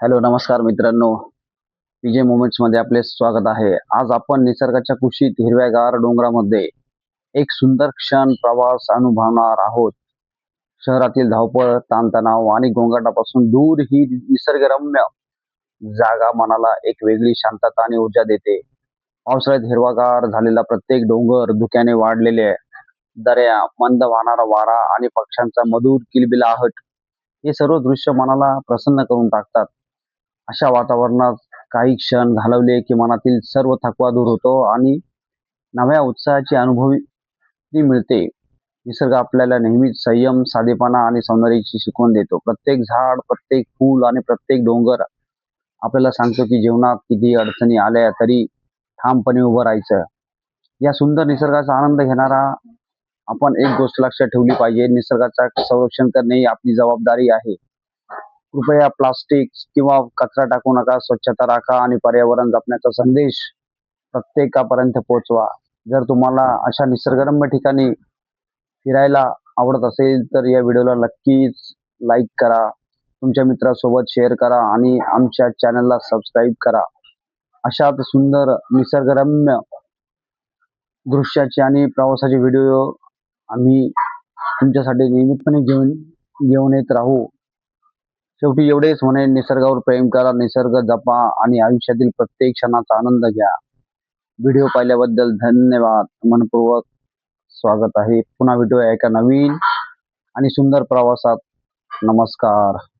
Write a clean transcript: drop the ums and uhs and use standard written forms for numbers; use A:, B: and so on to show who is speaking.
A: Hello, नमस्कार मित्रांनो. PJ moments मध्ये आपले स्वागत आहे. आज आपण निसर्गाच्या कुशीत हिरव्यागार डोंगरामध्ये एक सुंदर क्षण प्रवास अनुभवणार आहोत. शहरातील धावपळ, ताणतणाव आणि गोंगाटापासून दूर ही निसर्गरम्य जागा मनाला एक वेगळी शांतता आणि ऊर्जा देते. पावसाळ्यात हिरवागार झालेला प्रत्येक डोंगर, धुक्याने वाढलेल्या दऱ्या, मंद वाहणारा वारा आणि पक्ष्यांचा मधुर किलबिलाहट हे सर्व दृश्य मनाला प्रसन्न करून टाकतात. अशा वातावरणात काही क्षण घालवले की मनातील सर्व थकवा दूर होतो आणि नव्या उत्साहाची अनुभूती मिळते. निसर्ग आपल्याला नेहमीच संयम, साधेपणा आणि सौंदर्याची शिकवण देतो. प्रत्येक झाड, प्रत्येक फूल आणि प्रत्येक डोंगर आपल्याला सांगतो की जीवनात किती अडचणी आल्या तरी ठामपणे उभं राहायचं. या सुंदर निसर्गाचा आनंद घेणारा आपण एक गोष्ट लक्षात ठेवली पाहिजे, निसर्गाचा संरक्षण करणे ही आपली जबाबदारी आहे. कृपया प्लास्टिक किंवा कचरा टाकू नका, स्वच्छता राखा आणि पर्यावरण जपण्याचा संदेश प्रत्येकापर्यंत पोहोचवा. जर तुम्हाला अशा निसर्गरम्य ठिकाणी फिरायला आवडत असेल तर या व्हिडिओला नक्कीच लाईक करा, तुमच्या मित्रासोबत शेअर करा आणि आमच्या चॅनलला सबस्क्राईब करा. अशाच सुंदर निसर्गरम्य दृश्याचे आणि प्रवासाचे व्हिडिओ आम्ही तुमच्यासाठी नियमितपणे घेऊन घेऊन येत राहू. शेवटी एवढेच म्हणेन, निसर्गावर प्रेम करा, निसर्ग जपा आणि आयुष्यातील प्रत्येक क्षणाचा आनंद घ्या. व्हिडिओ पाहिल्याबद्दल धन्यवाद. मनपूर्वक स्वागत आहे. पुन्हा भेटूया एका नवीन आणि सुंदर प्रवासात. नमस्कार.